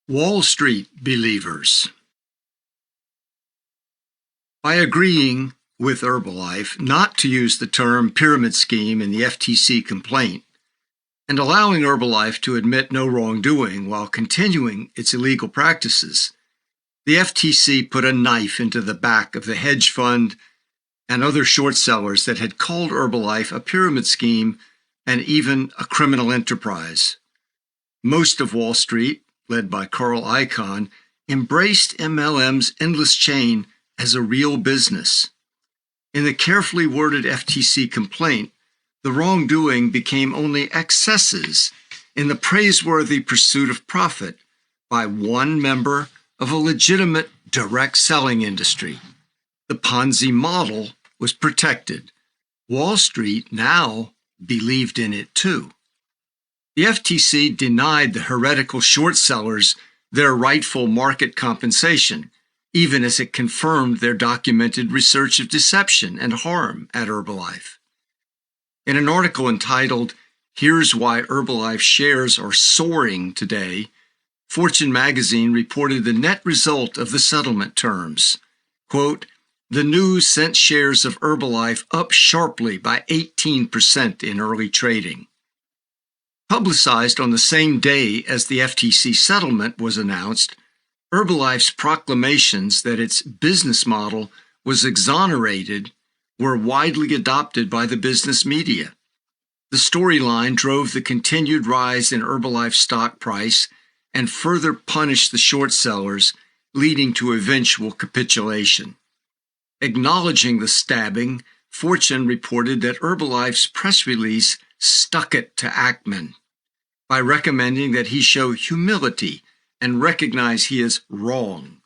Wall Street believers. By agreeing with Herbalife not to use the term pyramid scheme in the FTC complaint and allowing Herbalife to admit no wrongdoing while continuing its illegal practices, the FTC put a knife into the back of the hedge fund and other short sellers that had called Herbalife a pyramid scheme and even a criminal enterprise. Most of Wall Street, led by Carl Icahn, embraced MLM's endless chain as a real business. In the carefully worded FTC complaint, the wrongdoing became only excesses in the praiseworthy pursuit of profit by one member of a legitimate direct selling industry. The Ponzi model was protected. Wall Street now believed in it too. The FTC denied the heretical short sellers their rightful market compensation, even as it confirmed their documented research of deception and harm at Herbalife. In an article entitled, "Here's Why Herbalife Shares Are Soaring Today," Fortune magazine reported the net result of the settlement terms. Quote, "The news sent shares of Herbalife up sharply by 18% in early trading." Publicized on the same day as the FTC settlement was announced, Herbalife's proclamations that its business model was exonerated were widely adopted by the business media. The storyline drove the continued rise in Herbalife's stock price and further punished the short sellers, leading to eventual capitulation. Acknowledging the stabbing, Fortune reported that Herbalife's press release stuck it to Ackman by recommending that he show humility and recognize he is wrong.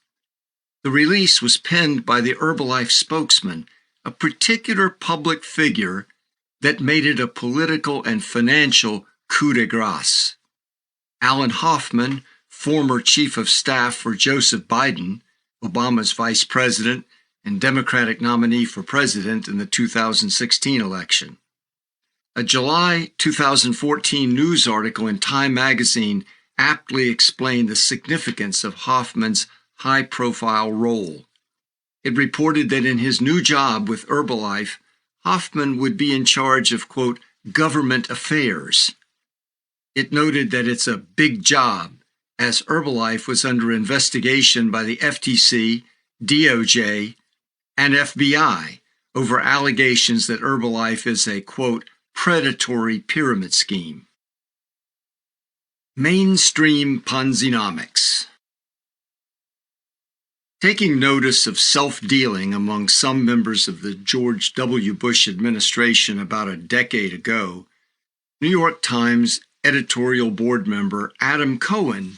The release was penned by the Herbalife spokesman, a particular public figure that made it a political and financial coup de grace. Alan Hoffman, former chief of staff for Joseph Biden, Obama's vice president and Democratic nominee for president in the 2016 election. A July 2014 news article in Time magazine aptly explained the significance of Hoffman's high-profile role. It reported that in his new job with Herbalife, Hoffman would be in charge of, quote, government affairs. It noted that it's a big job, as Herbalife was under investigation by the FTC, DOJ, and FBI over allegations that Herbalife is a, quote, predatory pyramid scheme. Mainstream Ponzinomics. Taking notice of self-dealing among some members of the George W. Bush administration about a decade ago, New York Times editorial board member Adam Cohen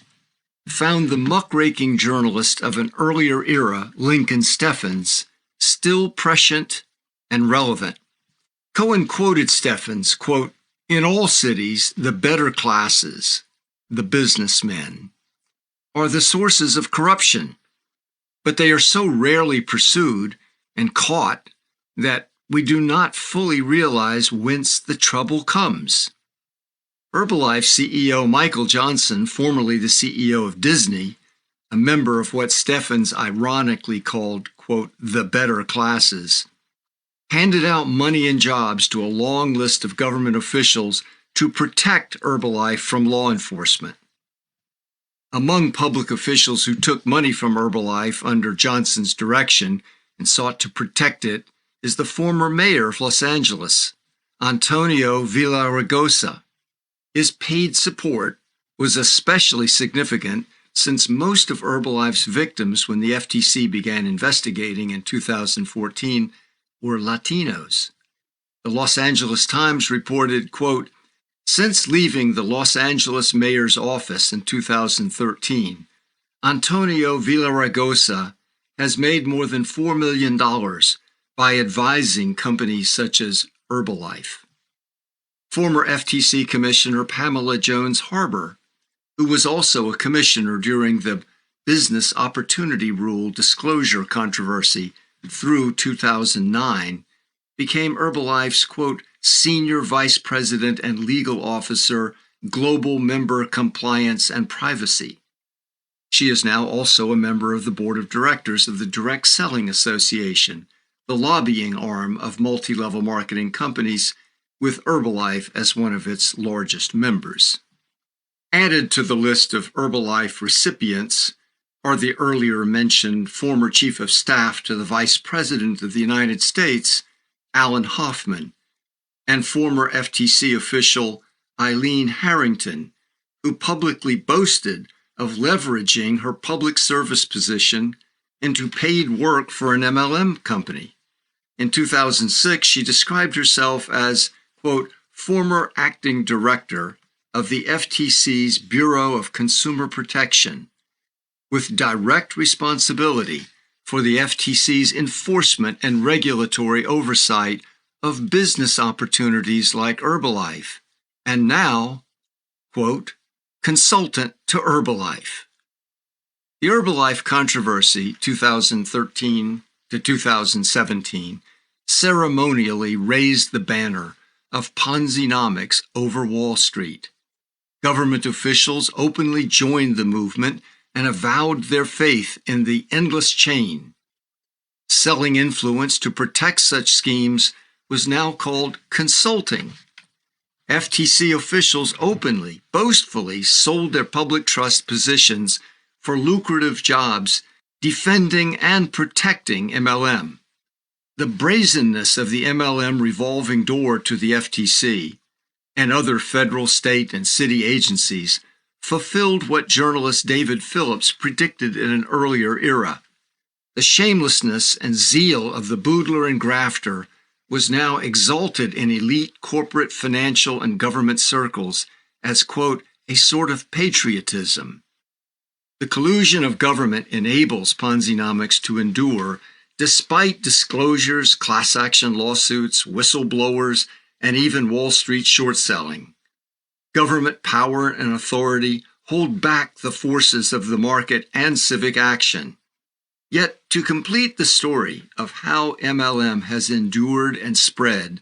found the muckraking journalist of an earlier era, Lincoln Steffens, still prescient and relevant. Cohen quoted Steffens, quote, "In all cities, the better classes, the businessmen, are the sources of corruption, but they are so rarely pursued and caught that we do not fully realize whence the trouble comes." Herbalife CEO Michael Johnson, formerly the CEO of Disney, a member of what Steffens ironically called, quote, the better classes, handed out money and jobs to a long list of government officials to protect Herbalife from law enforcement. Among public officials who took money from Herbalife under Johnson's direction and sought to protect it is the former mayor of Los Angeles, Antonio Villaraigosa. His paid support was especially significant since most of Herbalife's victims when the FTC began investigating in 2014 were Latinos. The Los Angeles Times reported, quote, "Since leaving the Los Angeles mayor's office in 2013, Antonio Villaraigosa has made more than $4 million by advising companies such as Herbalife." Former FTC Commissioner Pamela Jones-Harbor, who was also a commissioner during the Business Opportunity Rule disclosure controversy through 2009, became Herbalife's, quote, senior vice president and legal officer, global member compliance and privacy. She is now also a member of the board of directors of the Direct Selling Association, the lobbying arm of multi-level marketing companies, with Herbalife as one of its largest members. Added to the list of Herbalife recipients are the earlier mentioned former Chief of Staff to the Vice President of the United States, Alan Hoffman, and former FTC official Eileen Harrington, who publicly boasted of leveraging her public service position into paid work for an MLM company. In 2006, she described herself as, quote, former acting director of the FTC's Bureau of Consumer Protection, with direct responsibility for the FTC's enforcement and regulatory oversight of business opportunities like Herbalife, and now, quote, consultant to Herbalife. The Herbalife controversy, 2013 to 2017, ceremonially raised the banner of Ponzinomics over Wall Street. Government officials openly joined the movement and avowed their faith in the endless chain. Selling influence to protect such schemes was now called consulting. FTC officials openly, boastfully sold their public trust positions for lucrative jobs defending and protecting MLM. The brazenness of the MLM revolving door to the FTC and other federal, state, and city agencies fulfilled what journalist David Phillips predicted in an earlier era. The shamelessness and zeal of the boodler and grafter was now exalted in elite corporate, financial, and government circles as, quote, a sort of patriotism. The collusion of government enables Ponzinomics to endure despite disclosures, class action lawsuits, whistleblowers, and even Wall Street short selling. Government power and authority hold back the forces of the market and civic action. Yet, to complete the story of how MLM has endured and spread,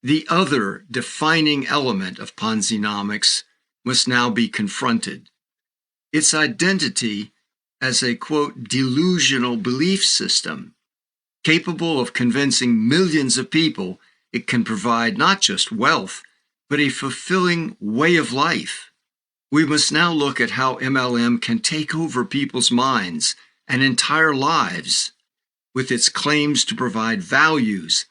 the other defining element of Ponzinomics must now be confronted. Its identity as a, quote, delusional belief system, capable of convincing millions of people it can provide not just wealth, but a fulfilling way of life. We must now look at how MLM can take over people's minds and entire lives with its claims to provide values,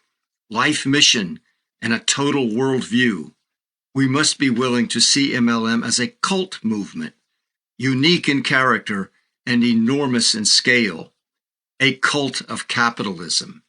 life mission, and a total worldview. We must be willing to see MLM as a cult movement, unique in character and enormous in scale, a cult of capitalism.